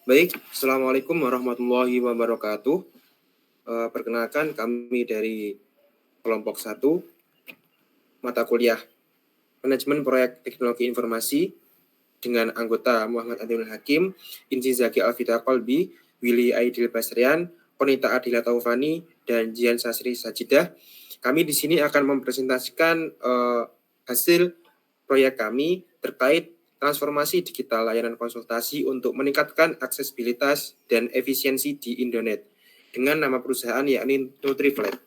Baik, Assalamualaikum warahmatullahi wabarakatuh. Perkenalkan kami dari kelompok 1, mata kuliah Manajemen Proyek Teknologi Informasi dengan anggota Muhammad Adil Hakim, Inci Zaki Alvita Kolbi, Willy Aidil Basrian, Konita Adila Taufani, dan Jian Sasri Sajidah. Kami di sini akan mempresentasikan hasil proyek kami terkait transformasi digital layanan konsultasi untuk meningkatkan aksesibilitas dan efisiensi di Indonet dengan nama perusahaan yakni Nutriflect.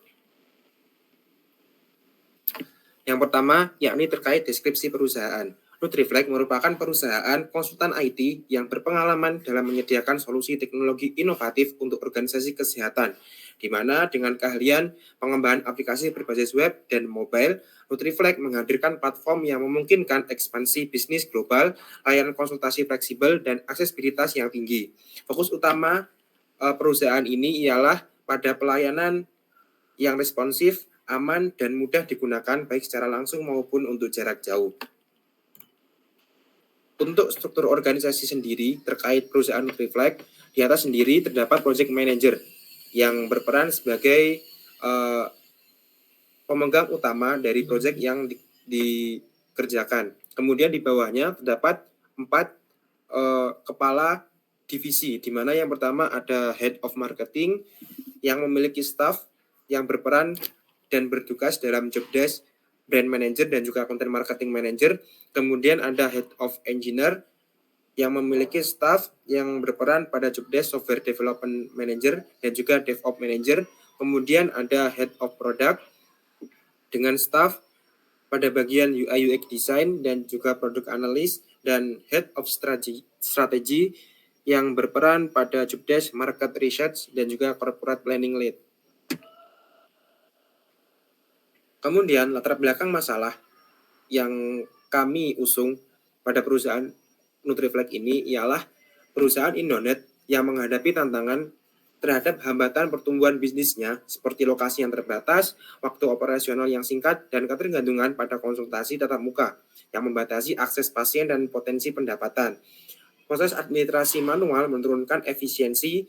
Yang pertama yakni terkait deskripsi perusahaan. Nutriflect merupakan perusahaan konsultan IT yang berpengalaman dalam menyediakan solusi teknologi inovatif untuk organisasi kesehatan, di mana dengan keahlian pengembangan aplikasi berbasis web dan mobile, Nutriflect menghadirkan platform yang memungkinkan ekspansi bisnis global, layanan konsultasi fleksibel, dan aksesibilitas yang tinggi. Fokus utama perusahaan ini ialah pada pelayanan yang responsif, aman, dan mudah digunakan baik secara langsung maupun untuk jarak jauh. Untuk struktur organisasi sendiri terkait perusahaan Nutriflect, di atas sendiri terdapat project manager yang berperan sebagai pemegang utama dari project yang dikerjakan. Kemudian di bawahnya terdapat 4 kepala divisi, di mana yang pertama ada Head of Marketing yang memiliki staff yang berperan dan bertugas dalam job desk, brand manager, dan juga content marketing manager. Kemudian ada Head of Engineer yang memiliki staff yang berperan pada job desk software development manager dan juga DevOps manager. Kemudian ada Head of Product dengan staff pada bagian UI UX design dan juga product analyst, dan Head of Strategy yang berperan pada job desk market research dan juga corporate planning lead. Kemudian latar belakang masalah yang kami usung pada perusahaan Nutriflect ini ialah perusahaan Indonet yang menghadapi tantangan terhadap hambatan pertumbuhan bisnisnya seperti lokasi yang terbatas, waktu operasional yang singkat, dan ketergantungan pada konsultasi tatap muka yang membatasi akses pasien dan potensi pendapatan. Proses administrasi manual menurunkan efisiensi,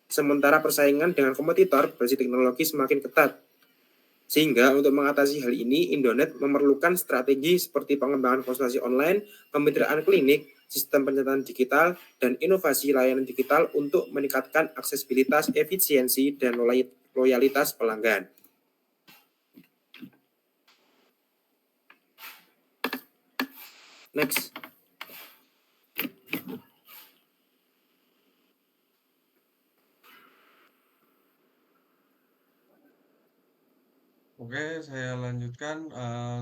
sementara persaingan dengan kompetitor berbasis teknologi semakin ketat. Sehingga untuk mengatasi hal ini, Indonet memerlukan strategi seperti pengembangan konsultasi online, kemitraan klinik, sistem pencatatan digital, dan inovasi layanan digital untuk meningkatkan aksesibilitas, efisiensi, dan loyalitas pelanggan. Next. Oke, saya lanjutkan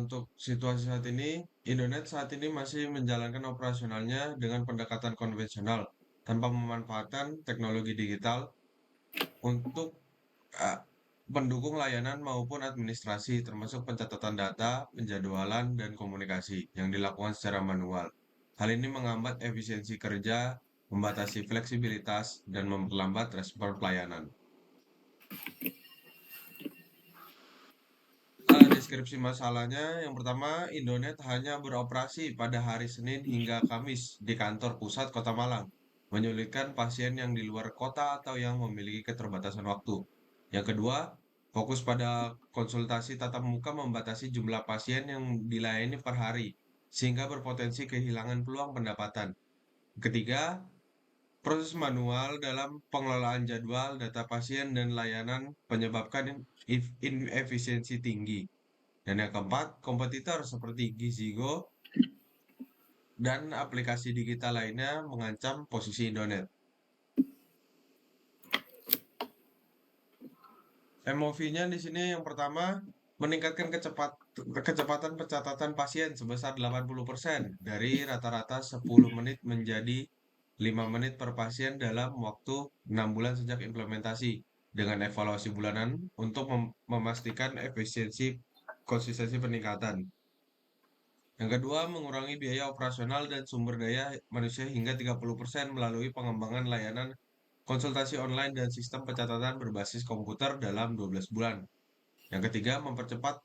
untuk situasi saat ini. Indonet saat ini masih menjalankan operasionalnya dengan pendekatan konvensional tanpa memanfaatkan teknologi digital untuk uh, mendukung layanan maupun administrasi, termasuk pencatatan data, penjadwalan, dan komunikasi yang dilakukan secara manual. Hal ini menghambat efisiensi kerja, membatasi fleksibilitas, dan memperlambat respon pelayanan. Deskripsi masalahnya, yang pertama, Indonet hanya beroperasi pada hari Senin hingga Kamis di kantor pusat Kota Malang, menyulitkan pasien yang di luar kota atau yang memiliki keterbatasan waktu. Yang kedua, fokus pada konsultasi tatap muka membatasi jumlah pasien yang dilayani per hari, sehingga berpotensi kehilangan peluang pendapatan. Ketiga, proses manual dalam pengelolaan jadwal, data pasien, dan layanan menyebabkan inefisiensi tinggi. Dan yang keempat, kompetitor seperti Gizigo dan aplikasi digital lainnya mengancam posisi Indonet. MOV-nya di sini yang pertama, meningkatkan kecepatan pencatatan pasien sebesar 80% dari rata-rata 10 menit menjadi 5 menit per pasien dalam waktu 6 bulan sejak implementasi dengan evaluasi bulanan untuk memastikan efisiensi konsistensi peningkatan. Yang kedua, mengurangi biaya operasional dan sumber daya manusia hingga 30% melalui pengembangan layanan konsultasi online dan sistem pencatatan berbasis komputer dalam 12 bulan. Yang ketiga, mempercepat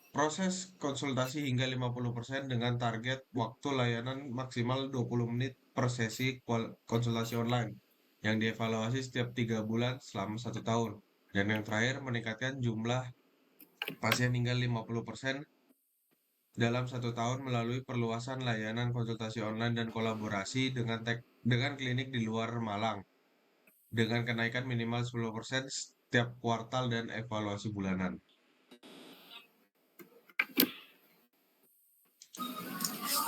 proses konsultasi hingga 50% dengan target waktu layanan maksimal 20 menit per sesi konsultasi online yang dievaluasi setiap 3 bulan selama 1 tahun. Dan yang terakhir, meningkatkan jumlah pasien hingga 50% dalam 1 tahun melalui perluasan layanan konsultasi online dan kolaborasi dengan klinik di luar Malang, dengan kenaikan minimal 10% setiap kuartal dan evaluasi bulanan.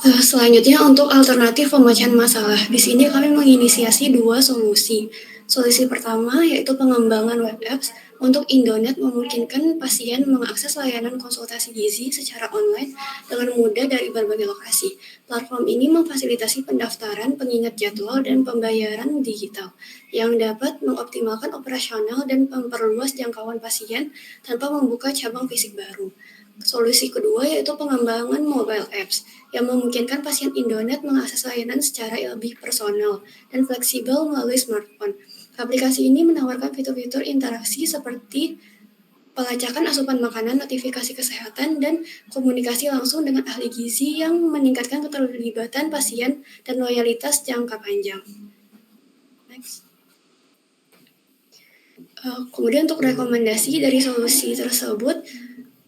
Selanjutnya untuk alternatif pemecahan masalah. Di sini kami menginisiasi 2 solusi. Solusi pertama yaitu pengembangan web apps untuk Indonet memungkinkan pasien mengakses layanan konsultasi gizi secara online dengan mudah dari berbagai lokasi. Platform ini memfasilitasi pendaftaran, pengingat jadwal, dan pembayaran digital yang dapat mengoptimalkan operasional dan memperluas jangkauan pasien tanpa membuka cabang fisik baru. Solusi kedua yaitu pengembangan mobile apps yang memungkinkan pasien Indonet mengakses layanan secara lebih personal dan fleksibel melalui smartphone. Aplikasi ini menawarkan fitur-fitur interaksi seperti pelacakan asupan makanan, notifikasi kesehatan, dan komunikasi langsung dengan ahli gizi yang meningkatkan keterlibatan pasien dan loyalitas jangka panjang. Next. Kemudian untuk rekomendasi dari solusi tersebut,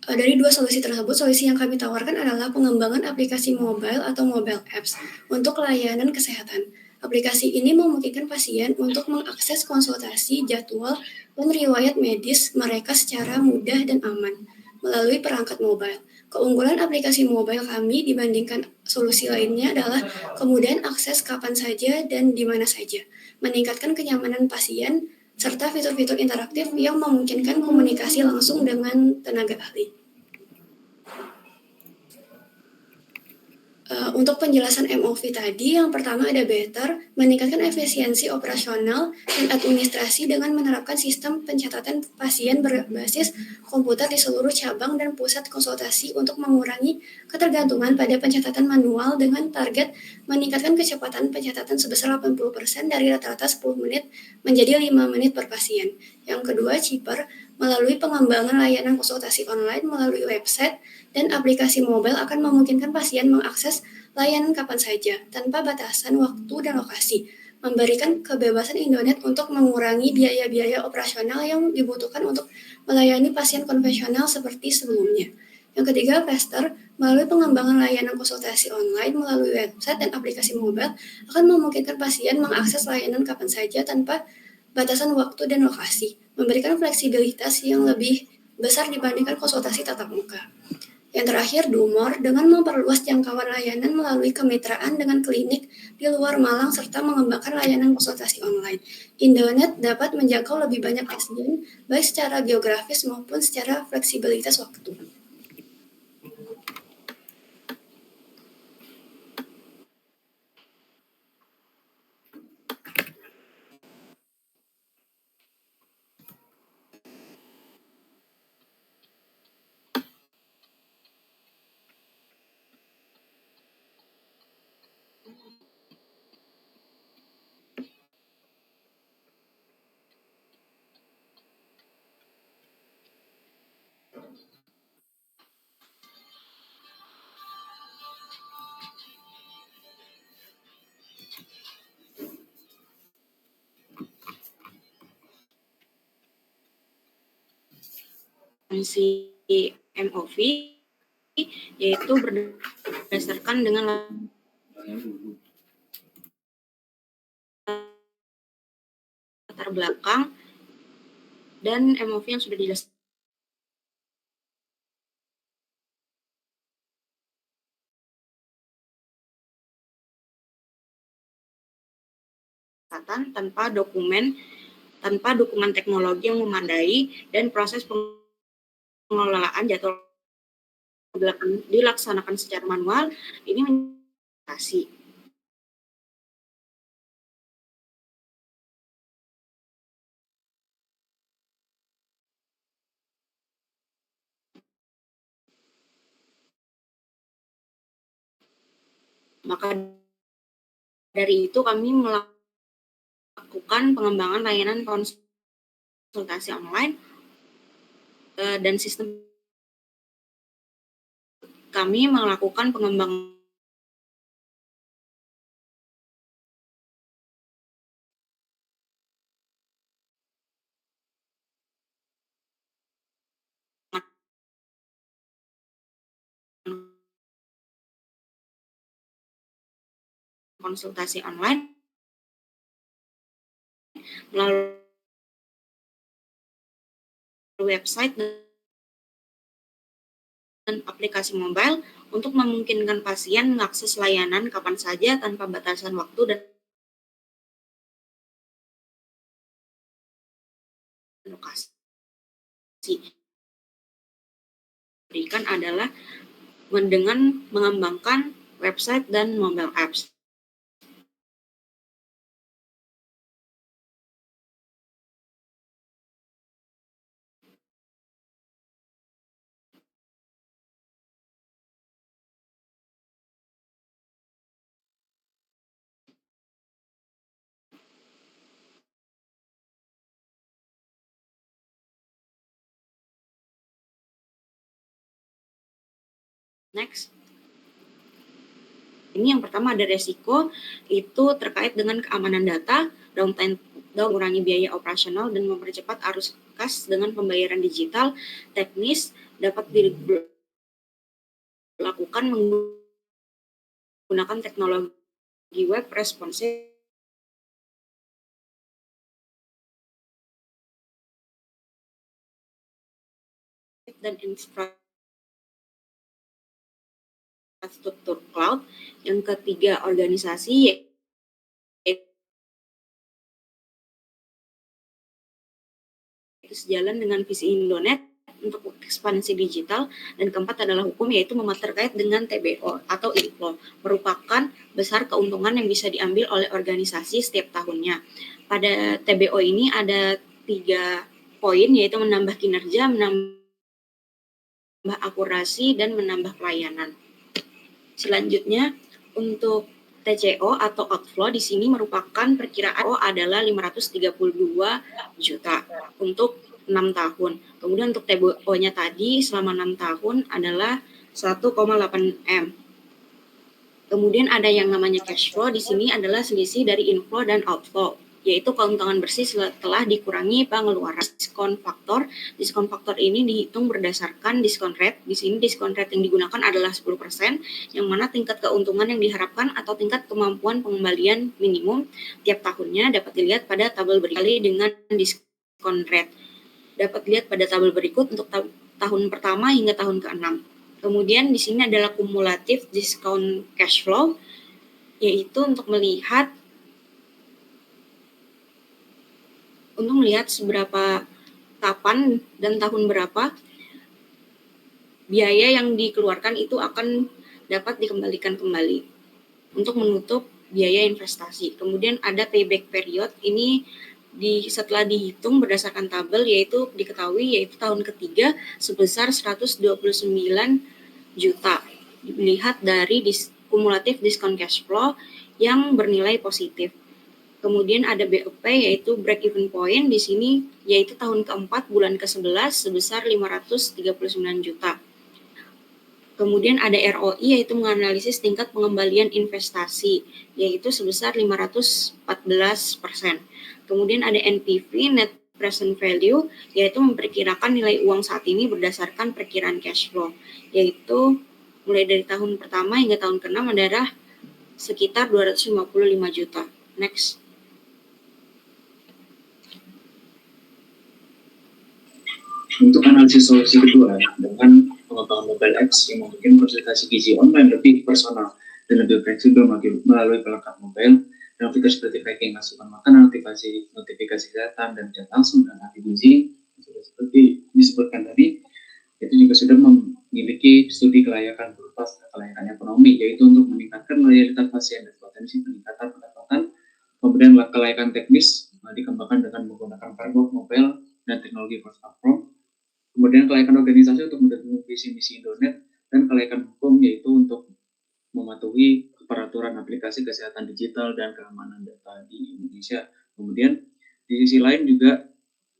dari 2 solusi tersebut, solusi yang kami tawarkan adalah pengembangan aplikasi mobile atau mobile apps untuk layanan kesehatan. Aplikasi ini memungkinkan pasien untuk mengakses konsultasi, jadwal, dan riwayat medis mereka secara mudah dan aman melalui perangkat mobile. Keunggulan aplikasi mobile kami dibandingkan solusi lainnya adalah kemudahan akses kapan saja dan di mana saja, meningkatkan kenyamanan pasien, serta fitur-fitur interaktif yang memungkinkan komunikasi langsung dengan tenaga ahli. Untuk penjelasan MOV tadi, yang pertama ada Better, meningkatkan efisiensi operasional dan administrasi dengan menerapkan sistem pencatatan pasien berbasis komputer di seluruh cabang dan pusat konsultasi untuk mengurangi ketergantungan pada pencatatan manual dengan target meningkatkan kecepatan pencatatan sebesar 80% dari rata-rata 10 menit menjadi 5 menit per pasien. Yang kedua, Cheaper, melalui pengembangan layanan konsultasi online melalui website dan aplikasi mobile akan memungkinkan pasien mengakses layanan kapan saja, tanpa batasan waktu dan lokasi, memberikan kebebasan Indonet untuk mengurangi biaya-biaya operasional yang dibutuhkan untuk melayani pasien konvensional seperti sebelumnya. Yang ketiga, Faster, melalui pengembangan layanan konsultasi online melalui website dan aplikasi mobile akan memungkinkan pasien mengakses layanan kapan saja tanpa batasan waktu dan lokasi, memberikan fleksibilitas yang lebih besar dibandingkan konsultasi tatap muka. Yang terakhir, Dumor, dengan memperluas jangkauan layanan melalui kemitraan dengan klinik di luar Malang serta mengembangkan layanan konsultasi online. Indonet dapat menjangkau lebih banyak pasien, baik secara geografis maupun secara fleksibilitas waktu. Fungsi MOV yaitu berdasarkan dengan latar belakang dan MOV yang sudah dijelaskan tanpa dukungan teknologi yang memadai dan proses pengelolaan jadwal dilaksanakan secara manual, ini menjadi maka dari itu kami melakukan pengembangan layanan konsultasi online dan sistem. Kami melakukan pengembangan konsultasi online melalui website dan aplikasi mobile untuk memungkinkan pasien mengakses layanan kapan saja tanpa batasan waktu dan lokasi. Berikan adalah dengan mengembangkan website dan mobile apps. Next. Ini yang pertama ada resiko, itu terkait dengan keamanan data, downtime, mengurangi biaya operasional, dan mempercepat arus kas dengan pembayaran digital. Teknis dapat dilakukan menggunakan teknologi web responsif dan infrastruktur cloud. Yang ketiga, organisasi yaitu sejalan dengan visi Indonet untuk ekspansi digital. Dan keempat adalah hukum, yaitu terkait dengan TBO atau inflow, merupakan besar keuntungan yang bisa diambil oleh organisasi setiap tahunnya. Pada TBO ini ada 3 poin, yaitu menambah kinerja, menambah akurasi, dan menambah pelayanan. Selanjutnya, untuk TCO atau outflow di sini merupakan perkiraan adalah 532 juta untuk 6 tahun. Kemudian untuk TBO-nya tadi selama 6 tahun adalah 1,8 M. Kemudian ada yang namanya cash flow, di sini adalah selisih dari inflow dan outflow, yaitu keuntungan bersih setelah dikurangi pengeluaran. Diskon faktor. Diskon faktor ini dihitung berdasarkan diskon rate. Di sini diskon rate yang digunakan adalah 10%, yang mana tingkat keuntungan yang diharapkan atau tingkat kemampuan pengembalian minimum tiap tahunnya dapat dilihat pada tabel berikut dengan diskon rate. Dapat dilihat pada tabel berikut untuk tahun pertama hingga tahun ke-6. Kemudian di sini adalah kumulatif discount cash flow, yaitu untuk melihat seberapa kapan dan tahun berapa biaya yang dikeluarkan itu akan dapat dikembalikan kembali untuk menutup biaya investasi. Kemudian ada payback period, ini setelah dihitung berdasarkan tabel, yaitu diketahui yaitu tahun ketiga sebesar 129 juta. Dilihat dari kumulatif diskon cash flow yang bernilai positif. Kemudian ada BEP, yaitu break even point di sini, yaitu tahun keempat bulan ke-11 sebesar 539 juta. Kemudian ada ROI, yaitu menganalisis tingkat pengembalian investasi, yaitu sebesar 514%. Kemudian ada NPV, net present value, yaitu memperkirakan nilai uang saat ini berdasarkan perkiraan cash flow, yaitu mulai dari tahun pertama hingga tahun ke-6 adalah sekitar 255 juta. Next. Untuk analisis solusi kedua, dengan pengembangan mobile apps yang membuat konsultasi gizi online lebih personal dan lebih fleksibel melalui pelengkap mobile, dan fitur seperti tracking asupan makanan, notifikasi kesehatan, dan chat langsung dengan ahli gizi, sudah seperti disebutkan tadi, itu juga sudah memiliki studi kelayakan berupa kelayakan ekonomi, yaitu untuk meningkatkan loyalitas pasien dan potensi peningkatan pendapatan. Kemudian kelayakan teknis dikembangkan dengan menggunakan framework mobile dan teknologi platform. Kemudian kelayakan organisasi untuk mendukung visi misi Indonet, dan kelayakan hukum yaitu untuk mematuhi peraturan aplikasi kesehatan digital dan keamanan data di Indonesia. Kemudian di sisi lain juga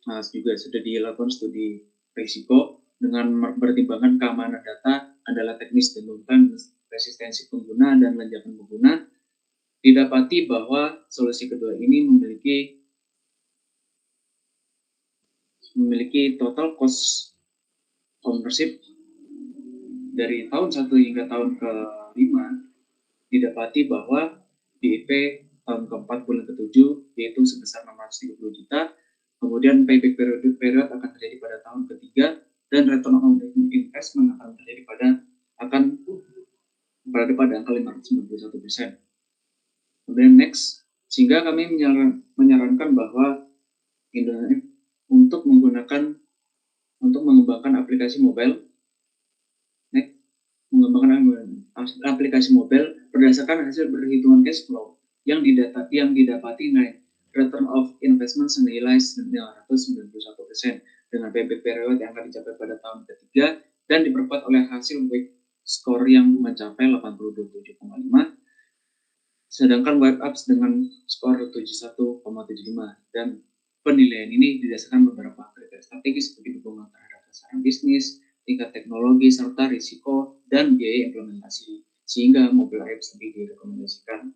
sudah dilakukan studi risiko dengan mempertimbangkan keamanan data adalah teknis dan resistensi pengguna dan lonjakan pengguna. Didapati bahwa solusi kedua ini memiliki total cost ownership dari tahun 1 hingga tahun ke-5, didapati bahwa BIP tahun keempat bulan ke-7 yaitu sebesar 630 juta. Kemudian payback period akan terjadi pada tahun ketiga, dan return on investment akan terjadi akan berada pada angka 591%. Kemudian next, sehingga kami menyarankan bahwa Indonesia untuk mengembangkan aplikasi mobile, aplikasi mobile berdasarkan hasil perhitungan cash flow yang didapati naik return of investment senilai 991% dengan payback period yang akan dicapai pada tahun ketiga dan diperkuat oleh hasil web score yang mencapai 87,5, sedangkan web apps dengan skor 71,75, dan penilaian ini didasarkan beberapa kriteria strategis seperti dukungan terhadap sasaran bisnis, tingkat teknologi, serta risiko dan biaya implementasi, sehingga mobile apps lebih direkomendasikan.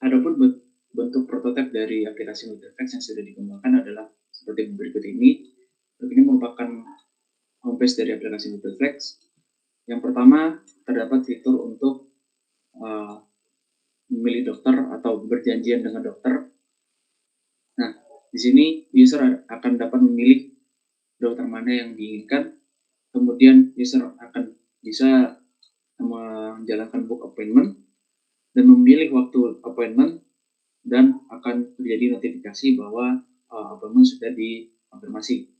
Adapun bentuk prototipe dari aplikasi NutriFlex yang sudah dikembangkan adalah seperti berikut ini. Ini merupakan homepage dari aplikasi NutriFlex. Yang pertama, terdapat fitur untuk memilih dokter atau berjanjian dengan dokter. Nah, di sini user akan dapat memilih dokter mana yang diinginkan. Kemudian user akan bisa menjalankan book appointment dan memilih waktu appointment, dan akan terjadi notifikasi bahwa appointment sudah dikonfirmasi.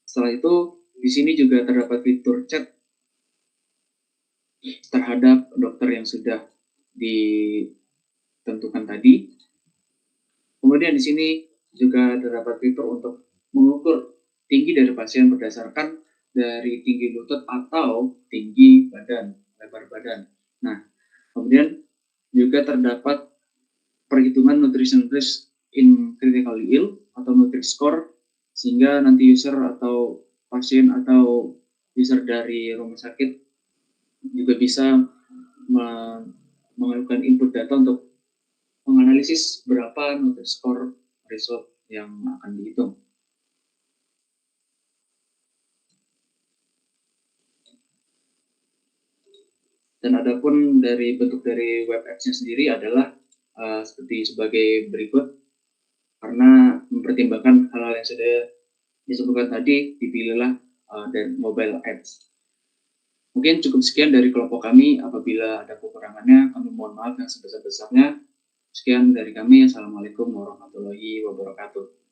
Setelah itu, di sini juga terdapat fitur chat terhadap dokter yang sudah ditentukan tadi. Kemudian di sini juga terdapat fitur untuk mengukur tinggi dari pasien berdasarkan dari tinggi lutut atau tinggi badan, lebar badan. Nah, kemudian juga terdapat perhitungan nutrition risk in critically ill atau Nutri-Score, sehingga nanti user atau pasien atau user dari rumah sakit juga bisa mengajukan input data untuk menganalisis berapa Nutri-Score result yang akan dihitung. Dan adapun dari bentuk dari web apps-nya sendiri adalah sebagai berikut. Karena mempertimbangkan hal-hal yang sudah disebutkan tadi, dipilihlah dari mobile apps. Mungkin cukup sekian dari kelompok kami. Apabila ada kekurangannya, kami mohon maaf yang sebesar-besarnya. Sekian dari kami. Assalamualaikum warahmatullahi wabarakatuh.